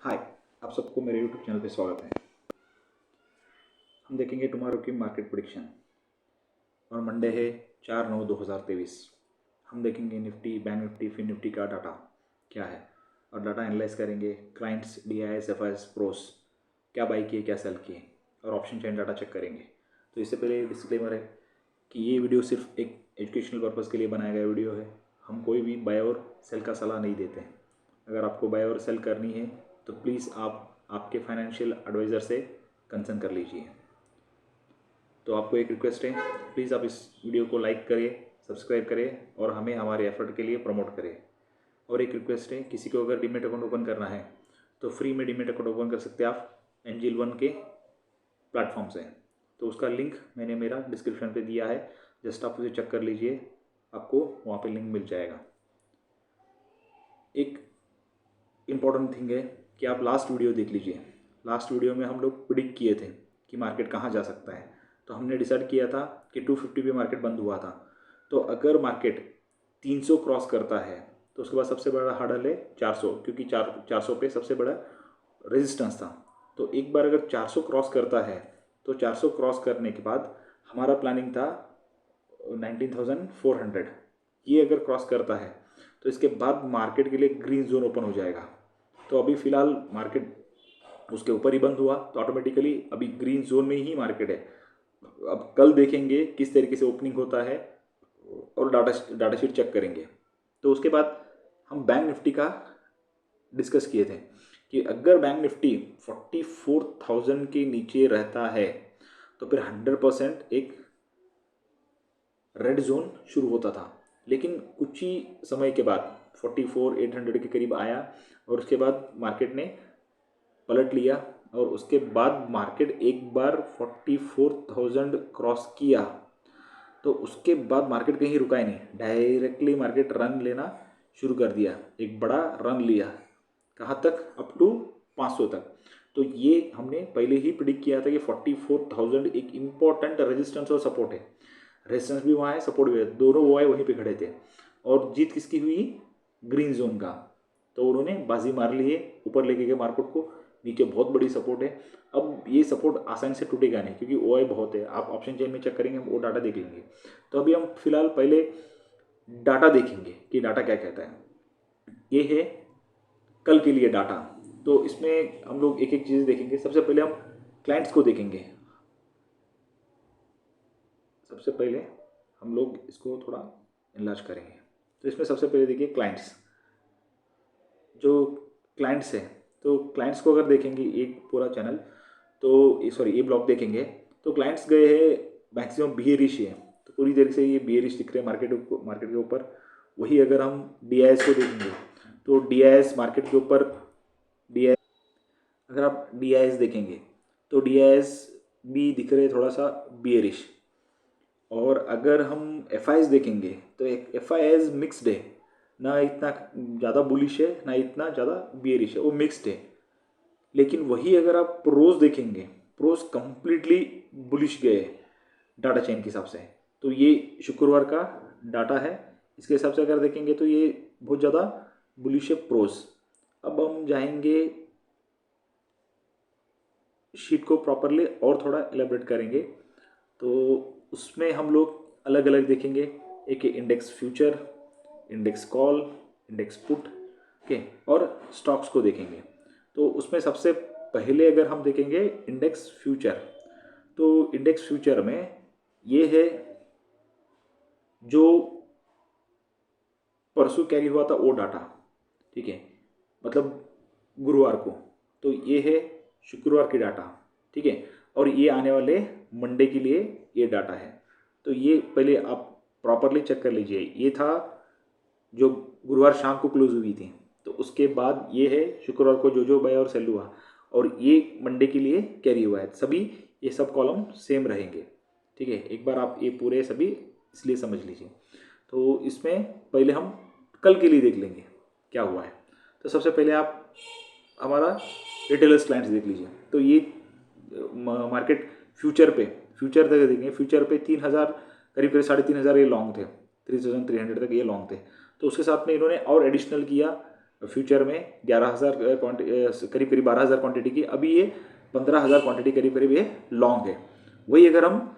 हाय, आप सबको मेरे यूट्यूब चैनल पे स्वागत है। हम देखेंगे टुमारो की मार्केट प्रिडिक्शन और मंडे है 4/9/2023। हम देखेंगे Nifty, bank Nifty, fin Nifty का डाटा क्या है और डाटा एनालाइज करेंगे। क्लाइंट्स, DIS, FIS, प्रोस क्या बाई किए, क्या सेल किए और ऑप्शन चेन डाटा चेक करेंगे। तो इससे पहले डिस्क्लेमर है कि ये वीडियो सिर्फ एक एजुकेशनल पर्पज़ के लिए बनाया गया वीडियो है। हम कोई भी बाय और सेल का सलाह नहीं देते हैं। अगर आपको बाय और सेल करनी है तो प्लीज़ आप आपके फाइनेंशियल एडवाइज़र से कंसर्न कर लीजिए। तो आपको एक रिक्वेस्ट है, प्लीज़ आप इस वीडियो को लाइक करें, सब्सक्राइब करें और हमें हमारे एफर्ट के लिए प्रमोट करें। और एक रिक्वेस्ट है, किसी को अगर डीमेट अकाउंट ओपन करना है तो फ्री में डीमेट अकाउंट ओपन कर सकते हैं आप एंजिल वन के प्लेटफॉर्म से। तो उसका लिंक मैंने मेरा डिस्क्रिप्शन पे दिया है, जस्ट आप उसे चेक कर लीजिए, आपको वहाँ पे लिंक मिल जाएगा। एक इम्पॉर्टेंट थिंग है कि आप लास्ट वीडियो देख लीजिए। लास्ट वीडियो में हम लोग प्रिडिक्ट किए थे कि मार्केट कहाँ जा सकता है। तो हमने डिसाइड किया था कि 250 पे मार्केट बंद हुआ था। तो अगर मार्केट 300 क्रॉस करता है तो उसके बाद सबसे बड़ा हर्डल है 400, क्योंकि 400 पे सबसे बड़ा रेजिस्टेंस था। तो एक बार अगर 400 क्रॉस करता है तो 400 क्रॉस करने के बाद हमारा प्लानिंग था 19,400। ये अगर क्रॉस करता है तो इसके बाद मार्केट के लिए ग्रीन जोन ओपन हो जाएगा। तो अभी फ़िलहाल मार्केट उसके ऊपर ही बंद हुआ तो ऑटोमेटिकली अभी ग्रीन जोन में ही मार्केट है। अब कल देखेंगे किस तरीके से ओपनिंग होता है और डाटा शीट चेक करेंगे। तो उसके बाद हम बैंक निफ्टी का डिस्कस किए थे कि अगर बैंक निफ्टी 44,000 के नीचे रहता है तो फिर 100% एक रेड जोन शुरू होता था। लेकिन कुछ ही समय के बाद 44,800 के करीब आया और उसके बाद मार्केट ने पलट लिया और उसके बाद मार्केट एक बार 44,000 क्रॉस किया तो उसके बाद मार्केट कहीं रुका ही नहीं, डायरेक्टली मार्केट रन लेना शुरू कर दिया। एक बड़ा रन लिया, कहाँ तक? अप टू 500 तक। तो ये हमने पहले ही प्रिडिक्ट किया था कि 44,000 एक इम्पॉर्टेंट रेजिस्टेंस और सपोर्ट है। रेजिस्टेंस भी वहाँ है, सपोर्ट भी है, दोनों वो है वहीं पे खड़े थे। और जीत किसकी हुई? ग्रीन जोन का। तो उन्होंने बाजी मार ली है, ऊपर लेके गए मार्केट को। नीचे बहुत बड़ी सपोर्ट है। अब ये सपोर्ट आसानी से टूटेगा नहीं क्योंकि OI बहुत है। आप ऑप्शन चेन में चेक करेंगे, हम वो डाटा देख लेंगे। तो अभी हम फिलहाल पहले डाटा देखेंगे कि डाटा क्या कहता है। ये है कल के लिए डाटा। तो इसमें हम लोग एक एक चीज़ देखेंगे। सबसे पहले हम क्लाइंट्स को देखेंगे। सबसे पहले हम लोग इसको थोड़ा इनलार्ज करेंगे। तो इसमें सबसे पहले देखिए क्लाइंट्स। जो क्लाइंट्स हैं, तो क्लाइंट्स को अगर देखेंगे एक पूरा चैनल, तो सॉरी ये ब्लॉक देखेंगे तो क्लाइंट्स गए हैं मैक्सिमम बियरिश है। तो पूरी तरीके से ये बियरिश दिख रहे हैं मार्केट के ऊपर। वही अगर हम DIS को देखेंगे तो DIS मार्केट के ऊपर, DIS अगर आप DIS देखेंगे तो DIS भी दिख रहे थोड़ा सा बियरिश। और अगर हम FIs देखेंगे तो एक FIs मिक्सड है, ना इतना ज़्यादा बुलिश है ना इतना ज़्यादा बियरिश है, वो मिक्सड है। लेकिन वही अगर आप प्रोज देखेंगे, प्रोज कंप्लीटली बुलिश गए डाटा चेन के हिसाब से। तो ये शुक्रवार का डाटा है, इसके हिसाब से अगर देखेंगे तो ये बहुत ज़्यादा बुलिश है प्रोज। अब हम जाएंगे शीट को प्रॉपरली और थोड़ा एलेबरेट करेंगे। तो उसमें हम लोग अलग अलग देखेंगे। एक index future, index call, index put के और स्टॉक्स को देखेंगे। तो उसमें सबसे पहले अगर हम देखेंगे इंडेक्स फ्यूचर, तो इंडेक्स फ्यूचर में ये है जो परसों कैरी हुआ था वो डाटा, ठीक है, मतलब गुरुवार को। तो ये है शुक्रवार की डाटा, ठीक है। और ये आने वाले मंडे के लिए ये डाटा है। तो ये पहले आप प्रॉपरली चेक कर लीजिए। ये था जो गुरुवार शाम को क्लोज हुई थी। तो उसके बाद ये है शुक्रवार को जो बाय और सेल हुआ, और ये मंडे के लिए कैरी हुआ है। सभी ये सब कॉलम सेम रहेंगे, ठीक है। एक बार आप ये पूरे सभी इसलिए समझ लीजिए। तो इसमें पहले हम कल के लिए देख लेंगे क्या हुआ है। तो सबसे पहले आप हमारा रिटेलर्स क्लाइंट्स देख लीजिए। तो ये मार्केट फ्यूचर तक देखेंगे। फ्यूचर पे 3,000 करीब 3,500 ये लॉन्ग थे, 3,300 तक ये लॉन्ग थे। तो उसके साथ में इन्होंने और एडिशनल किया फ्यूचर में 11,000 करीब करीब 12,000 क्वांटिटी की, अभी ये 15,000 क्वांटिटी करीब करीब ये लॉन्ग है। वही अगर हम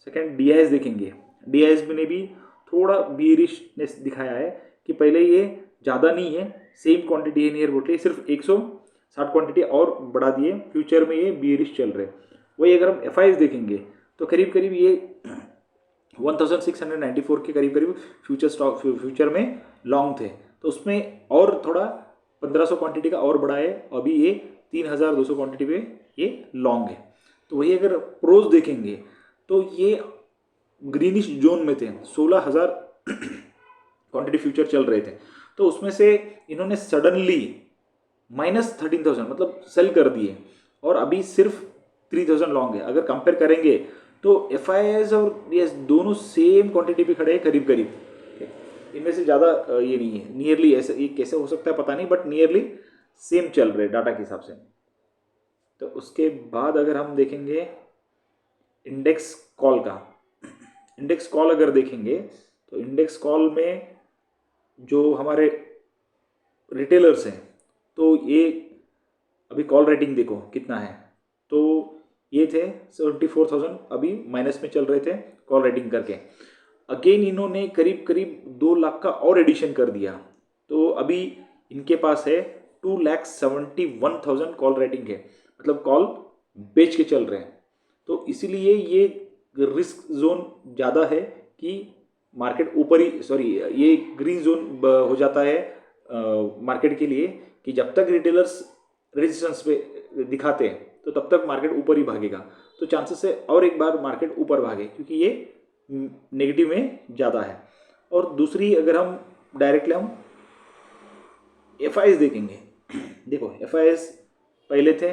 सेकंड DIS देखेंगे, DIS ने भी थोड़ा बियरिशनेस दिखाया है कि पहले ये ज़्यादा नहीं है, सेम क्वांटिटी है नियर अबाउट, सिर्फ 160 क्वांटिटी और बढ़ा दिए, फ्यूचर में ये बियरिश चल रहे। वही अगर हम FIs देखेंगे तो करीब करीब ये 1694 के करीब करीब फ्यूचर में लॉन्ग थे, तो उसमें और थोड़ा 1500 क्वांटिटी का और बढ़ा है, अभी ये 3200 क्वांटिटी पे ये लॉन्ग है। तो वही अगर प्रोज देखेंगे तो ये ग्रीनिश जोन में थे, 16,000 क्वांटिटी फ्यूचर चल रहे थे, तो उसमें से इन्होंने सडनली -13,000 मतलब सेल कर दिए और अभी सिर्फ 3,000 लॉन्ग है। अगर कंपेयर करेंगे तो FIs और DIS दोनों सेम क्वांटिटी पे खड़े हैं करीब करीब, इनमें से ज़्यादा ये नहीं है, नियरली ऐसे, ये कैसे हो सकता है पता नहीं, बट नियरली सेम चल रहे डाटा के हिसाब से। तो उसके बाद अगर हम देखेंगे इंडेक्स कॉल का, इंडेक्स कॉल अगर देखेंगे तो इंडेक्स कॉल में जो हमारे रिटेलर्स हैं, तो ये अभी कॉल रेटिंग देखो कितना है, तो ये थे 74,000, अभी माइनस में चल रहे थे कॉल रेटिंग करके। अगेन इन्होंने करीब करीब 2 लाख का और एडिशन कर दिया, तो अभी इनके पास है 2,71,000 कॉल रेटिंग है, मतलब कॉल बेच के चल रहे हैं। तो इसीलिए ये रिस्क जोन ज़्यादा है कि मार्केट ऊपर ही, सॉरी, ये ग्रीन जोन हो जाता है मार्केट के लिए, कि जब तक रिटेलर्स रेजिस्टेंस पे दिखाते हैं तो तब तक मार्केट ऊपर ही भागेगा। तो चांसेस है और एक बार मार्केट ऊपर भागे, क्योंकि ये नेगेटिव में ज़्यादा है। और दूसरी अगर हम डायरेक्टली हम FIs देखेंगे, देखो FIs पहले थे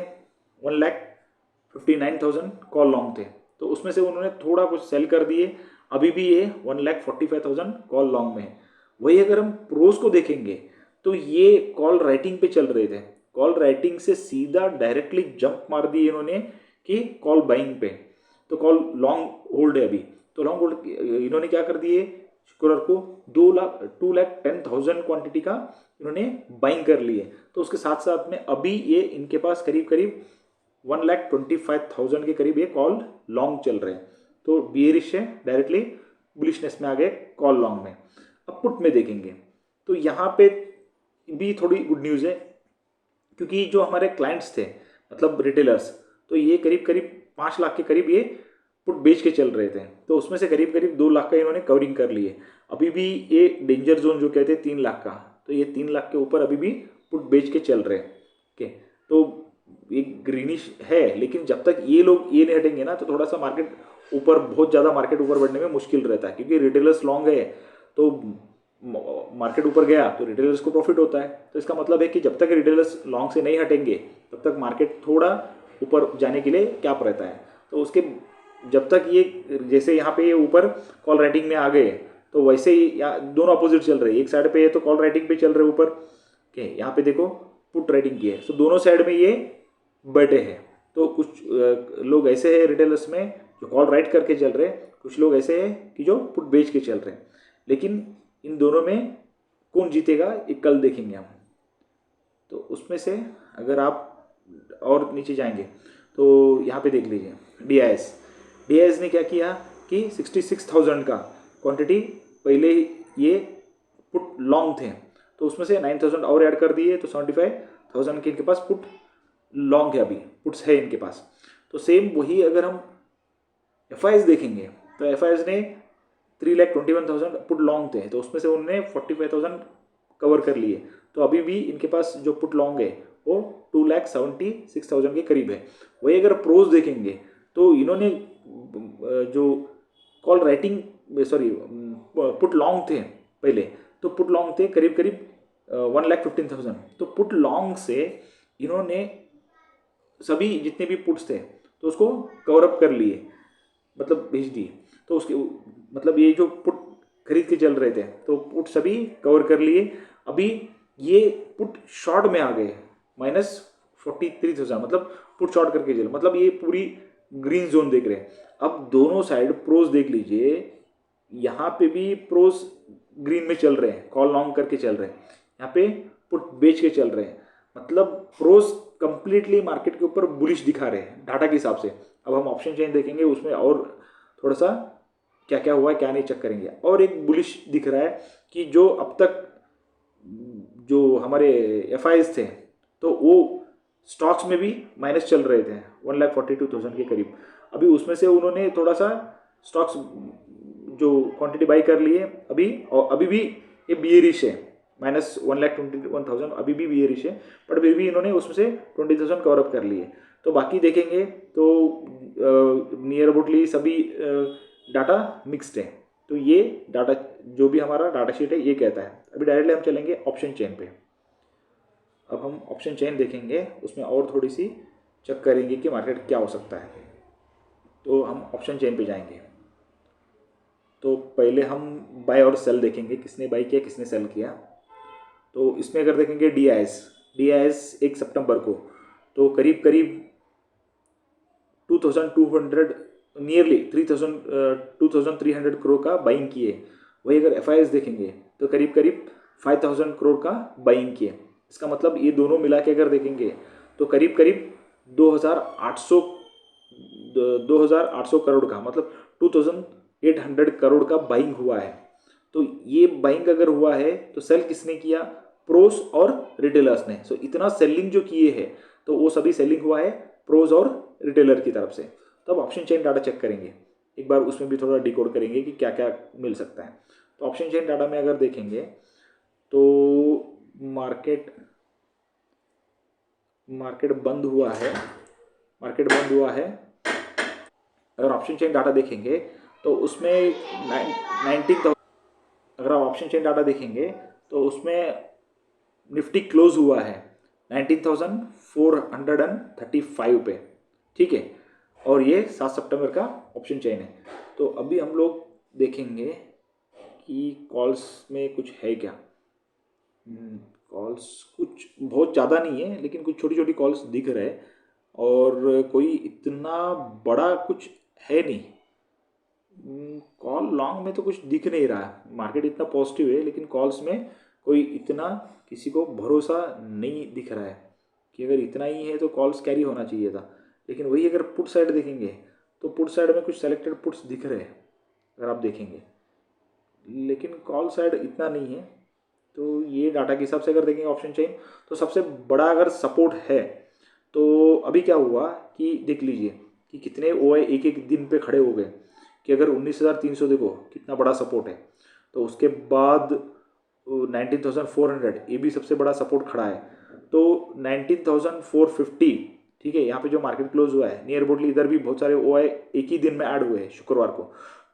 1,59,000 कॉल लॉन्ग थे, तो उसमें से उन्होंने थोड़ा कुछ सेल कर दिए, अभी भी ये 1,45,000 कॉल लॉन्ग में है। वही अगर हम प्रोज को देखेंगे तो ये कॉल राइटिंग पे चल रहे थे, कॉल राइटिंग से सीधा डायरेक्टली जंप मार दिए इन्होंने कि कॉल बाइंग पे, तो कॉल लॉन्ग होल्ड है अभी। तो लॉन्ग होल्ड इन्होंने क्या कर दिए, शुक्रवार को 2,10,000 क्वांटिटी का इन्होंने बाइंग कर लिए। तो उसके साथ साथ में अभी ये इनके पास करीब करीब 1,25,000 के करीब ये कॉल लॉन्ग चल रहे हैं, तो बियरिश है, डायरेक्टली बुलिशनेस में आ गए कॉल लॉन्ग में। अब पुट में देखेंगे तो यहाँ पे भी थोड़ी गुड न्यूज़ है, क्योंकि जो हमारे क्लाइंट्स थे मतलब रिटेलर्स, तो ये करीब करीब 5 लाख के करीब ये पुट बेच के चल रहे थे, तो उसमें से करीब करीब 2 लाख का इन्होंने कवरिंग कर लिए। अभी भी ये डेंजर जोन जो कहते हैं 3 लाख का, तो ये 3 लाख के ऊपर अभी भी पुट बेच के चल रहे हैं। ओके, तो एक ग्रीनिश है, लेकिन जब तक ये लोग ये नहीं हटेंगे ना, तो थोड़ा सा मार्केट ऊपर, बहुत ज़्यादा मार्केट ऊपर बढ़ने में मुश्किल रहता है, क्योंकि रिटेलर्स लॉन्ग है, तो मार्केट ऊपर गया तो रिटेलर्स को प्रॉफिट होता है। तो इसका मतलब है कि जब तक रिटेलर्स लॉन्ग से नहीं हटेंगे तब तक मार्केट थोड़ा ऊपर जाने के लिए कैप रहता है। तो उसके जब तक ये, जैसे यहाँ पे ये ऊपर कॉल राइटिंग में आ गए, तो वैसे ही दोनों अपोजिट चल रहे हैं, एक साइड पे ये तो कॉल राइटिंग पे चल रहे ऊपर के, यहाँ पे देखो पुट राइटिंग की है, तो दोनों साइड में ये बैठे हैं। तो कुछ लोग ऐसे हैं रिटेलर्स में जो कॉल राइट करके चल रहे हैं, कुछ लोग ऐसे हैं कि जो पुट बेच के चल रहे हैं। लेकिन इन दोनों में कौन जीतेगा ये कल देखेंगे हम। तो उसमें से अगर आप और नीचे जाएंगे तो यहाँ पे देख लीजिए DIS ने क्या किया कि 66,000 का क्वांटिटी पहले ये पुट लॉन्ग थे, तो उसमें से 9,000 और ऐड कर दिए, तो 75,000 के इनके पास पुट लॉन्ग है, अभी पुट्स है इनके पास। तो सेम वही अगर हम FIs देखेंगे तो FIs ने 3,21,000 पुट लॉन्ग थे, तो उसमें से उन्होंने 45,000 कवर कर लिए, तो अभी भी इनके पास जो पुट लॉन्ग है वो 2,76,000 के करीब है। वही अगर प्रोज देखेंगे तो इन्होंने जो call writing, sorry, put long थे पहले, तो पुट लॉन्ग थे करीब करीब 1,15,000, तो पुट लॉन्ग से इन्होंने सभी जितने भी पुट्स थे तो उसको कवर अप कर लिए, मतलब भेज दिए। तो उसके मतलब ये जो पुट खरीद के चल रहे थे तो पुट सभी कवर कर लिए। अभी ये पुट शॉर्ट में आ गए -43,000, मतलब पुट शॉर्ट करके चल, मतलब ये पूरी ग्रीन जोन देख रहे हैं। अब दोनों साइड प्रोज देख लीजिए, यहाँ पे भी प्रोज ग्रीन में चल रहे हैं, कॉल लॉन्ग करके चल रहे हैं, यहाँ पे पुट बेच के चल रहे हैं, मतलब प्रोस कंप्लीटली मार्केट के ऊपर बुलिश दिखा रहे हैं डाटा के हिसाब से। अब हम ऑप्शन चेन देखेंगे, उसमें और थोड़ा सा क्या क्या हुआ है क्या नहीं चेक करेंगे। और एक बुलिश दिख रहा है कि जो अब तक जो हमारे एफ थे तो वो स्टॉक्स में भी माइनस चल रहे थे 1,42,000 के करीब। अभी उसमें से उन्होंने थोड़ा सा स्टॉक्स जो क्वांटिटी बाई कर लिए अभी, और अभी भी ये बियरिश है, -1,21,000 अभी भी बियरिश है, बट फिर भी इन्होंने उसमें से 20,000 कवर अप कर लिए। तो बाकी देखेंगे तो नियर अबाउटली सभी डाटा मिक्स्ड है। तो ये डाटा जो भी हमारा डाटा शीट है ये कहता है। अभी डायरेक्टली हम चलेंगे ऑप्शन चेन पे। अब हम ऑप्शन चेन देखेंगे, उसमें और थोड़ी सी चेक करेंगे कि मार्केट क्या हो सकता है। तो हम ऑप्शन चेन पे जाएंगे, तो पहले हम बाय और सेल देखेंगे, किसने बाई किया किसने सेल किया। तो इसमें अगर देखेंगे डी आई एस 1 सितंबर को तो करीब करीब 2,200 नियरली 2,300 करोड़ का बाइंग किए। वही अगर एफ देखेंगे तो करीब करीब 5,000 करोड़ का बाइंग किए। इसका मतलब ये दोनों मिला के अगर देखेंगे तो करीब करीब 2,800 करोड़ का, मतलब 2,800 करोड़ का बाइंग हुआ है। तो ये बाइंग अगर हुआ है तो सेल किसने किया, प्रोस और रिटेलर्स ने। सो इतना सेलिंग जो किए हैं तो वो सभी सेलिंग हुआ है प्रोस और रिटेलर की तरफ से। तो अब ऑप्शन चेन डाटा चेक करेंगे एक बार, उसमें भी थोड़ा डिकोड करेंगे कि क्या क्या मिल सकता है। तो ऑप्शन चेन डाटा में अगर देखेंगे तो मार्केट बंद हुआ है, अगर ऑप्शन चेन डाटा देखेंगे तो उसमें 19,000, अगर आप ऑप्शन चेन डाटा देखेंगे तो उसमें निफ्टी क्लोज हुआ है 19,435 पे, ठीक है। और ये 7 सितंबर का ऑप्शन चेन है। तो अभी हम लोग देखेंगे कि कॉल्स में कुछ है क्या। कॉल्स कुछ बहुत ज़्यादा नहीं है, लेकिन कुछ छोटी छोटी कॉल्स दिख रहे हैं और कोई इतना बड़ा कुछ है नहीं। कॉल लॉन्ग में तो कुछ दिख नहीं रहा, मार्केट इतना पॉजिटिव है, लेकिन कॉल्स में कोई इतना किसी को भरोसा नहीं दिख रहा है कि अगर इतना ही है तो कॉल्स कैरी होना चाहिए था। लेकिन वही अगर पुट साइड देखेंगे तो पुट साइड में कुछ सेलेक्टेड पुट्स दिख रहे हैं अगर आप देखेंगे, लेकिन कॉल साइड इतना नहीं है। तो ये डाटा के हिसाब से अगर देखेंगे ऑप्शन चेन तो सबसे बड़ा अगर सपोर्ट है तो अभी क्या हुआ कि देख लीजिए कि कितने ओ एक एक दिन पे खड़े हो गए कि अगर 19,300 देखो कितना बड़ा सपोर्ट है। तो उसके बाद 19,400 ये भी सबसे बड़ा सपोर्ट खड़ा है। तो 19,450, ठीक है, यहाँ पे जो मार्केट क्लोज हुआ है नियर अबाउटली इधर भी बहुत सारे ओ एक ही दिन में ऐड हुए हैं शुक्रवार को।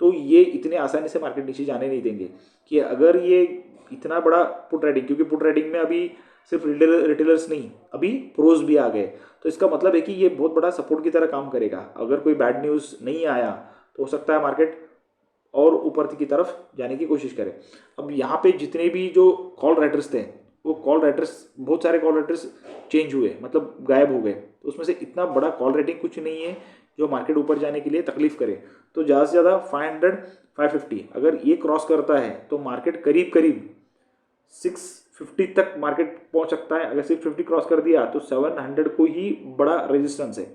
तो ये इतने आसानी से मार्केट नीचे जाने नहीं देंगे कि अगर ये इतना बड़ा पुट राइडिंग, क्योंकि पुट राइडिंग में अभी सिर्फ रिटेलर्स नहीं अभी प्रोज भी आ गए। तो इसका मतलब है कि ये बहुत बड़ा सपोर्ट की तरह काम करेगा। अगर कोई बैड न्यूज़ नहीं आया तो हो सकता है मार्केट और ऊपर की तरफ जाने की कोशिश करे। अब यहाँ पे जितने भी जो कॉल राइटर्स थे वो कॉल राइटर्स, बहुत सारे कॉल राइटर्स चेंज हुए, मतलब गायब हो गए। तो उसमें से इतना बड़ा कॉल रेटिंग कुछ नहीं है जो मार्केट ऊपर जाने के लिए तकलीफ करे। तो ज़्यादा से ज़्यादा 500 550 अगर ये क्रॉस करता है तो मार्केट करीब करीब 650 तक मार्केट पहुंच सकता है। अगर 650 क्रॉस कर दिया तो 700 को ही बड़ा रेजिस्टेंस है।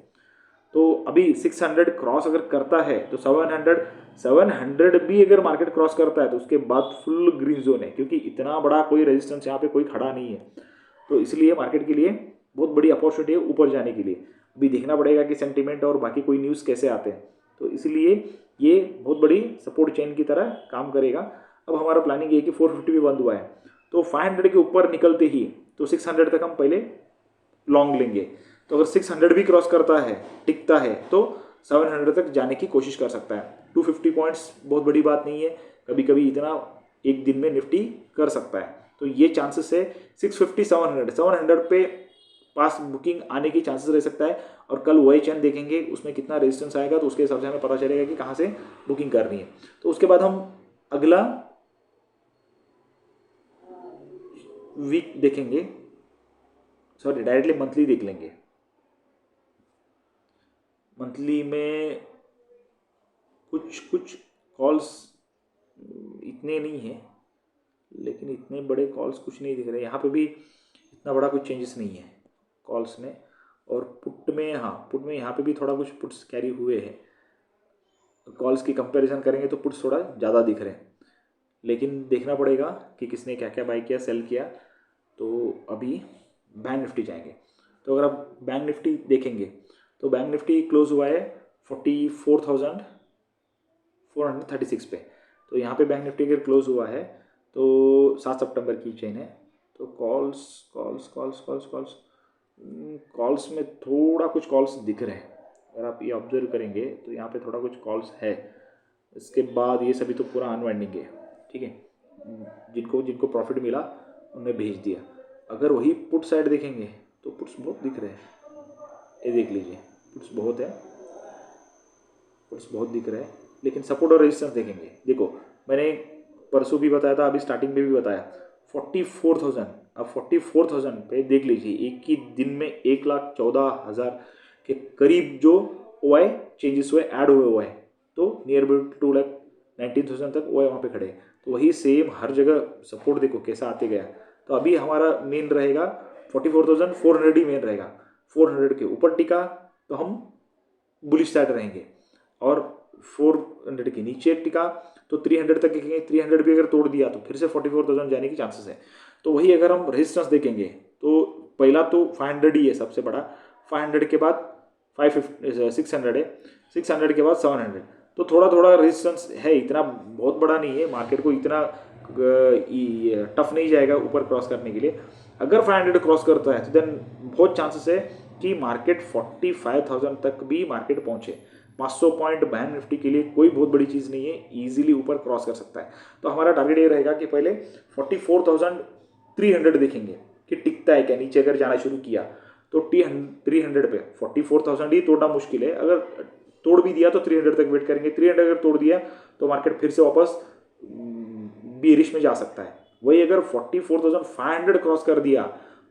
तो अभी 600 क्रॉस अगर करता है तो 700 भी अगर मार्केट क्रॉस करता है तो उसके बाद फुल ग्रीन जोन है, क्योंकि इतना बड़ा कोई रेजिस्टेंस यहाँ पे कोई खड़ा नहीं है। तो इसलिए मार्केट के लिए बहुत बड़ी अपॉर्चुनिटी है ऊपर जाने के लिए। अभी देखना पड़ेगा कि सेंटीमेंट और बाकी कोई न्यूज़ कैसे आते हैं। तो इसलिए ये बहुत बड़ी सपोर्ट चेन की तरह काम करेगा। अब हमारा प्लानिंग ये है कि 450 भी बंद हुआ है तो 500 के ऊपर निकलते ही तो 600 तक हम पहले लॉन्ग लेंगे। तो अगर 600 भी क्रॉस करता है, टिकता है, तो 700 तक जाने की कोशिश कर सकता है। 250 पॉइंट्स बहुत बड़ी बात नहीं है, कभी कभी इतना एक दिन में निफ्टी कर सकता है। तो ये चांसेस है 650 700 पे पास बुकिंग आने की चांसेस रह सकता है। और कल वही चैन देखेंगे उसमें कितना रेजिस्टेंस आएगा तो उसके हिसाब से हमें पता चलेगा कि कहाँ से बुकिंग करनी है। तो उसके बाद हम अगला वीक देखेंगे, सॉरी डायरेक्टली मंथली देख लेंगे। मंथली में कुछ कुछ कॉल्स इतने नहीं है, लेकिन इतने बड़े कॉल्स कुछ नहीं दिख रहे। यहाँ पे भी इतना बड़ा कुछ चेंजेस नहीं है कॉल्स में। और पुट में, हाँ पुट में यहाँ पे भी थोड़ा कुछ पुट्स कैरी हुए हैं। कॉल्स की कंपैरिजन करेंगे तो पुट्स थोड़ा ज़्यादा दिख रहे हैं, लेकिन देखना पड़ेगा कि किसने क्या क्या बाई किया, सेल किया। तो अभी बैंक निफ्टी जाएंगे। तो अगर आप बैंक निफ्टी देखेंगे तो बैंक निफ्टी क्लोज हुआ है 44,436 पे। तो यहाँ पे बैंक निफ्टी अगर क्लोज हुआ है तो 7 सितंबर की चेन है। तो calls calls calls calls calls calls में थोड़ा कुछ कॉल्स दिख रहे हैं। अगर आप ये ऑब्जर्व करेंगे तो यहाँ पे थोड़ा कुछ कॉल्स है। इसके बाद ये सभी तो पूरा अनवाइंडिंग है, ठीक है। जिनको जिनको प्रॉफिट मिला उन्हें भेज दिया। अगर वही पुट साइड देखेंगे तो पुट्स बहुत दिख रहे हैं। ये देख लीजिए, पुट्स बहुत है, पुट्स बहुत दिख रहे हैं। लेकिन सपोर्ट और रेजिस्टेंस देखेंगे, देखो मैंने परसों भी बताया था, अभी स्टार्टिंग में भी बताया 44,000। अब 44,000 पे देख लीजिए, एक ही दिन में 1,14,000 के करीब जो हुआ है, चेंजेस हुए, ऐड हुए है। तो नियर अबाउट 2,19,000 तक वो है वहाँ पे खड़े। तो वही सेम हर जगह सपोर्ट देखो कैसा आते गया। तो अभी हमारा मेन रहेगा 44,400 ही मेन रहेगा। 400 के ऊपर टिका तो हम बुलिश साइड रहेंगे, और 400 के नीचे टिका तो 300 तक देखेंगे। 300 भी अगर तोड़ दिया तो फिर से 44,000 जाने की चांसेस है। तो वही अगर हम रेजिस्टेंस देखेंगे तो पहला तो 500 ही है सबसे बड़ा। 500 के बाद 550 600 है, 600 के बाद 700। तो थोड़ा थोड़ा रेजिस्टेंस है, इतना बहुत बड़ा नहीं है। मार्केट को इतना टफ नहीं जाएगा ऊपर क्रॉस करने के लिए। अगर 500 क्रॉस करता है तो देन बहुत चांसेस है कि मार्केट 45,000 तक भी मार्केट पहुंचे। 500 पॉइंट बैंक निफ्टी के लिए कोई बहुत बड़ी चीज़ नहीं है, इजीली ऊपर क्रॉस कर सकता है। तो हमारा टारगेट ये रहेगा कि पहले 44,300 देखेंगे कि टिकता है क्या। नीचे अगर जाना शुरू किया तो 300 पे 44,000 ही तोड़ना मुश्किल है। अगर तोड़ भी दिया तो 300 तक वेट करेंगे। 300 अगर तोड़ दिया तो मार्केट फिर से वापस बीरिश में जा सकता है। वही अगर 44,500 क्रॉस कर दिया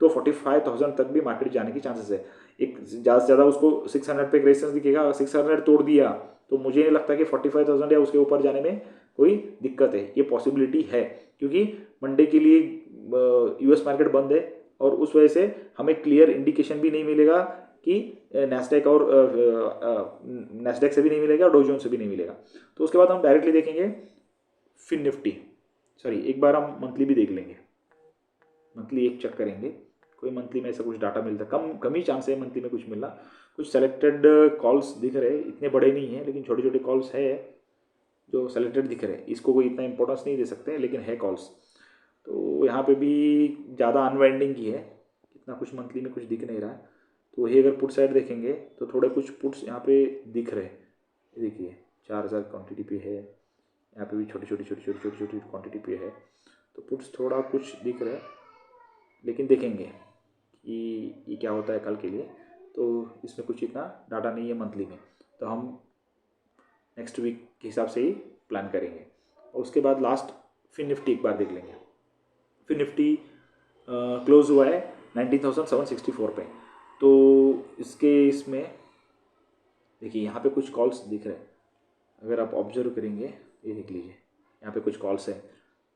तो 45,000 तक भी मार्केट जाने की चांसेस है। एक ज़्यादा से ज़्यादा उसको 600 पे रेजिस्टेंस दिखेगा। 600 तोड़ दिया तो मुझे नहीं लगता कि 45,000 या उसके ऊपर जाने में कोई दिक्कत है। ये पॉसिबिलिटी है क्योंकि मंडे के लिए यूएस मार्केट बंद है, और उस वजह से हमें क्लियर इंडिकेशन भी नहीं मिलेगा कि नैस्डैक और नैस्डैक से भी नहीं मिलेगा और डो जोन्स से भी नहीं मिलेगा। तो उसके बाद हम डायरेक्टली देखेंगे फिन निफ्टी, सॉरी एक बार हम मंथली भी देख लेंगे। मंथली एक चेक करेंगे, कोई मंथली में ऐसा कुछ डाटा मिलता है। कम ही चांस है मंथली में कुछ मिलना। कुछ सेलेक्टेड कॉल्स दिख रहे हैं, इतने बड़े नहीं हैं लेकिन छोटे छोटे कॉल्स है जो सेलेक्टेड दिख रहे हैं। इसको कोई इतना इंपॉर्टेंस नहीं दे सकते लेकिन है कॉल्स। तो यहाँ पे भी ज़्यादा अनवाइंडिंग की है, इतना कुछ मंथली में कुछ दिख नहीं रहा है। तो वही अगर पुट साइड देखेंगे तो थोड़े कुछ पुट्स यहाँ पे दिख रहे हैं। देखिए 4,000 क्वान्टिटी पे है, यहाँ पे भी छोटी छोटी छोटी छोटी छोटी छोटी क्वान्टिटी पे है। तो पुट्स थोड़ा कुछ दिख रहा है, लेकिन देखेंगे कि ये क्या होता है कल के लिए। तो इसमें कुछ इतना डाटा नहीं है मंथली में, तो हम नेक्स्ट वीक के हिसाब से ही प्लान करेंगे। और उसके बाद लास्ट फिन निफ्टी एक बार देख लेंगे। फिन निफ्टी क्लोज हुआ है 19,764 पे। तो इसमें देखिए यहाँ पे कुछ कॉल्स दिख रहे हैं। अगर आप ऑब्जर्व करेंगे, ये देख लीजिए यहाँ पे कुछ कॉल्स हैं।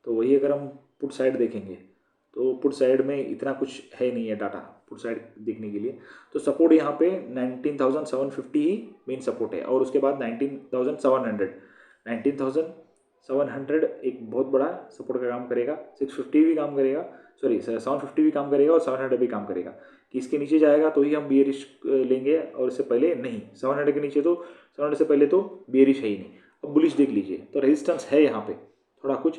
तो वही अगर हम पुट साइड देखेंगे तो पुट साइड में इतना कुछ है नहीं है डाटा पुट साइड देखने के लिए। तो सपोर्ट यहाँ पे 19,750 ही मेन सपोर्ट है, और उसके बाद 19,700 एक बहुत बड़ा सपोर्ट का काम करेगा। 650 भी काम करेगा, सॉरी 750 भी काम करेगा और 700 भी काम करेगा। कि इसके नीचे जाएगा तो ही हम बियरिश लेंगे, और इससे पहले नहीं। 700 के नीचे तो 700 से पहले तो बियरिश है ही नहीं। अब बुलिश देख लीजिए, तो रेजिस्टेंस है यहाँ पे, थोड़ा कुछ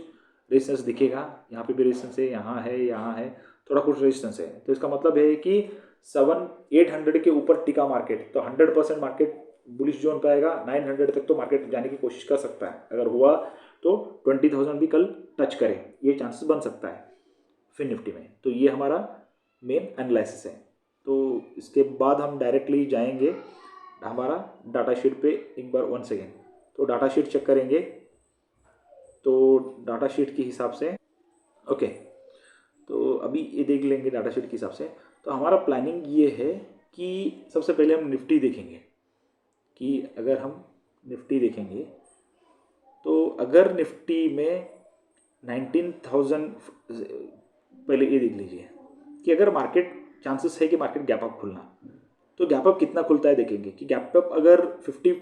रेजिस्टेंस दिखेगा। यहाँ पे भी रेजिस्टेंस है, यहाँ है, यहाँ है, थोड़ा कुछ रेजिस्टेंस है। तो इसका मतलब है कि 800 के ऊपर टिका मार्केट तो 100% मार्केट बुलिश जोन पे आएगा। 900 तक तो मार्केट जाने की कोशिश कर सकता है। अगर हुआ तो 20,000 भी कल टच करे, ये चांसेस बन सकता है फिन निफ्टी में। तो ये हमारा मेन एनालिसिस है। तो इसके बाद हम डायरेक्टली जाएंगे हमारा डाटा शीट पे एक बार 1 सेकेंड। तो डाटा शीट चेक करेंगे। तो डाटा शीट के हिसाब से ओके, तो अभी ये देख लेंगे डाटा शीट के हिसाब से। तो हमारा प्लानिंग ये है कि सबसे पहले हम निफ्टी देखेंगे कि अगर हम निफ्टी देखेंगे तो अगर निफ्टी में 19,000 पहले ये देख लीजिए कि अगर मार्केट चांसेस है कि मार्केट गैप अप खुलना, तो गैप अप कितना खुलता है देखेंगे कि गैप अप अगर 50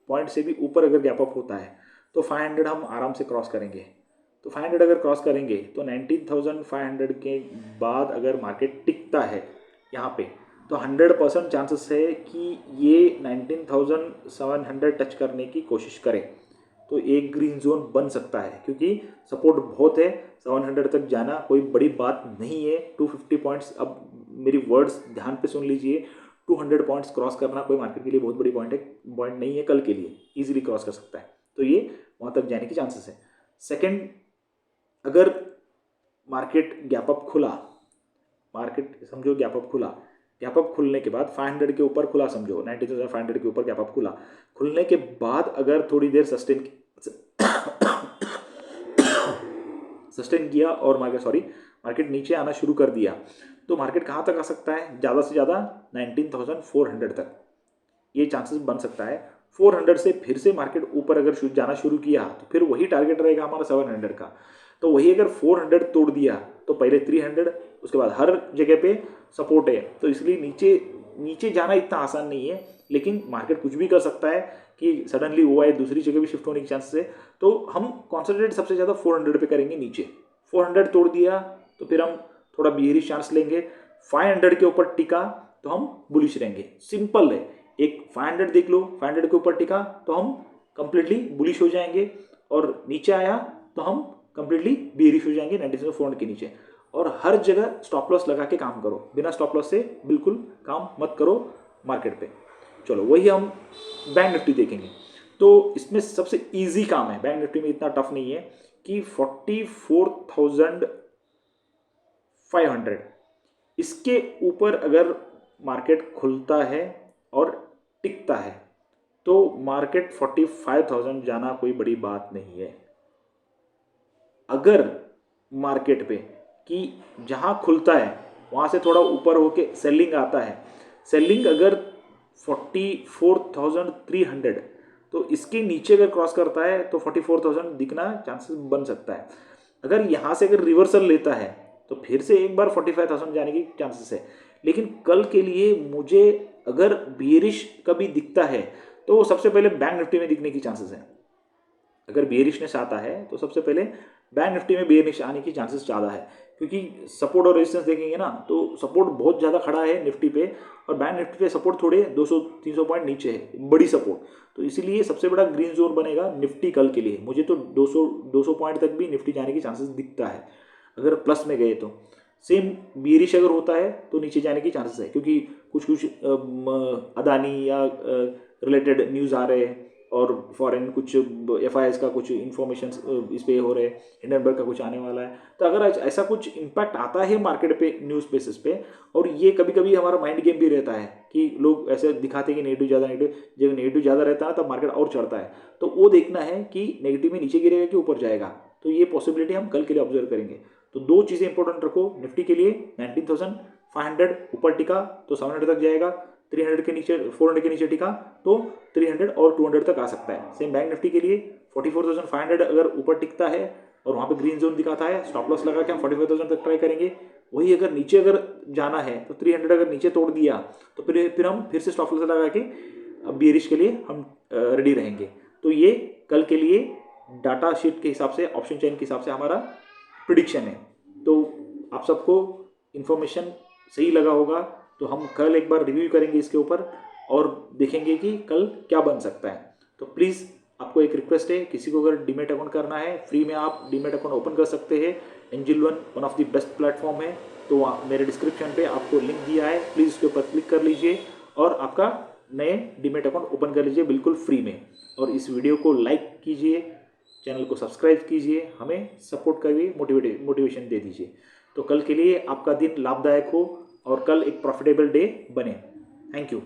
पॉइंट से भी ऊपर अगर गैप अप होता है तो 500 हम आराम से क्रॉस करेंगे। तो 500 अगर क्रॉस करेंगे तो 19,500 के बाद अगर मार्केट टिकता है यहाँ पे, तो 100% चांसेस है कि ये 19,700 टच करने की कोशिश करे, तो एक ग्रीन जोन बन सकता है क्योंकि सपोर्ट बहुत है। 700 तक जाना कोई बड़ी बात नहीं है। 250 पॉइंट्स, अब मेरी वर्ड्स ध्यान पे सुन लीजिए, 200 पॉइंट्स क्रॉस करना कोई मार्केट के लिए बहुत बड़ी पॉइंट नहीं है, कल के लिए इजीली क्रॉस कर सकता है, तो ये वहाँ तक जाने की चांसेस है। सेकंड, अगर मार्केट गैप अप खुला, मार्केट समझो गैप अप खुला, गैप अप खुलने के बाद 500 के ऊपर खुला, समझो 90,500 के ऊपर गैप अप खुला, खुलने के बाद अगर थोड़ी देर सस्टेन किया और मार्केट नीचे आना शुरू कर दिया, तो मार्केट कहाँ तक आ सकता है, ज़्यादा से ज़्यादा 19,400 तक ये चांसेस बन सकता है। 400 से फिर से मार्केट ऊपर अगर जाना शुरू किया तो फिर वही टारगेट रहेगा हमारा 700 का। तो वही अगर 400 तोड़ दिया तो पहले 300, उसके बाद हर जगह पे सपोर्ट है, तो इसलिए नीचे जाना इतना आसान नहीं है, लेकिन मार्केट कुछ भी कर सकता है कि सडनली वो आए दूसरी जगह भी शिफ्ट होने की चांसेस है। तो हम कॉन्सेंट्रेट सबसे ज़्यादा 400 पे करेंगे। नीचे 400 तोड़ दिया तो फिर हम थोड़ा बियरिश चांस लेंगे। 500 के ऊपर टिका तो हम बुलिश रहेंगे। सिंपल है, एक 500 देख लो, 500 के ऊपर टिका तो हम कंप्लीटली बुलिश हो जाएंगे, और नीचे आया तो हम कंप्लीटली बियरिश हो जाएंगे 97,400 के नीचे। और हर जगह स्टॉप लॉस लगा के काम करो, बिना स्टॉप लॉस से बिल्कुल काम मत करो मार्केट पे। चलो वही हम बैंक निफ्टी देखेंगे। तो इसमें सबसे इजी काम है, बैंक निफ्टी में इतना टफ नहीं है, कि 44,500 इसके ऊपर अगर मार्केट खुलता है और टिकता है तो मार्केट 45,000 जाना कोई बड़ी बात नहीं है। अगर मार्केट पे कि जहां खुलता है वहां से थोड़ा ऊपर होके सेलिंग आता है, सेलिंग अगर 44,300, तो इसके नीचे अगर क्रॉस करता है तो 44,000 दिखना चांसेस बन सकता है। अगर यहाँ से अगर रिवर्सल लेता है तो फिर से एक बार 45,000 जाने की चांसेस है। लेकिन कल के लिए मुझे अगर बियरिश कभी दिखता है तो सबसे पहले बैंक निफ्टी में दिखने की चांसेस है। अगर बियरिशनेस आता है तो सबसे पहले बैंक निफ्टी में बियरिश आने की चांसेस ज़्यादा है, क्योंकि सपोर्ट और रेजिस्टेंस देखेंगे ना तो सपोर्ट बहुत ज़्यादा खड़ा है निफ्टी पे, और बैंक निफ्टी पे सपोर्ट थोड़े 200-300 पॉइंट नीचे है, बड़ी सपोर्ट। तो इसीलिए सबसे बड़ा ग्रीन जोन बनेगा निफ्टी कल के लिए। मुझे तो 200 पॉइंट तक भी निफ्टी जाने की चांसेस दिखता है अगर प्लस में गए तो। सेम बियरिश अगर होता है तो नीचे जाने की चांसेस है, क्योंकि कुछ अदानी या रिलेटेड न्यूज़ आ रहे हैं, और फॉरेन कुछ FIS का कुछ इन्फॉर्मेशन इस पे हो रहे हैं, हिंडनबर्ग का कुछ आने वाला है। तो अगर ऐसा कुछ इम्पैक्ट आता है मार्केट पे न्यूज़ बेसिस पे, और ये कभी कभी हमारा माइंड गेम भी रहता है कि लोग ऐसे दिखाते हैं कि नेगेटिव ज़्यादा, जब नेगेटिव ज़्यादा रहता है तब मार्केट और चढ़ता है। तो वो देखना है कि नेगेटिव में नीचे गिरेगा कि ऊपर जाएगा, तो ये पॉसिबिलिटी हम कल के लिए ऑब्जर्व करेंगे। तो दो चीज़ें इंपॉर्टेंट रखो निफ्टी के लिए, 19,500 ऊपर टिका तो 700 तक जाएगा, 300 के नीचे 400 के नीचे टिका तो 300 और 200 तक आ सकता है। सेम बैंक निफ्टी के लिए 44,500 अगर ऊपर टिकता है और वहाँ पे ग्रीन जोन दिखाता है, स्टॉप लॉस लगा के हम 45,000 तक ट्राई करेंगे। वही अगर नीचे अगर जाना है तो 300 अगर नीचे तोड़ दिया तो फिर हम फिर से स्टॉप लॉस लगा के बियरिश के लिए हम रेडी रहेंगे। तो ये कल के लिए डाटा शीट के हिसाब से, ऑप्शन चेन के हिसाब से हमारा प्रिडिक्शन है। तो आप सबको इन्फॉर्मेशन सही लगा होगा, तो हम कल एक बार रिव्यू करेंगे इसके ऊपर और देखेंगे कि कल क्या बन सकता है। तो प्लीज़ आपको एक रिक्वेस्ट है, किसी को अगर डीमेट अकाउंट करना है फ्री में आप डीमेट अकाउंट ओपन कर सकते हैं। Angel one of the best platform है, तो मेरे डिस्क्रिप्शन पे आपको लिंक दिया है, प्लीज़ उसके ऊपर क्लिक कर लीजिए और आपका नए डीमेट अकाउंट ओपन कर लीजिए बिल्कुल फ्री में। और इस वीडियो को लाइक कीजिए, चैनल को सब्सक्राइब कीजिए, हमें सपोर्ट करिए, मोटिवेशन दे दीजिए। तो कल के लिए आपका दिन लाभदायक हो और कल एक प्रॉफिटेबल डे बने। Thank you.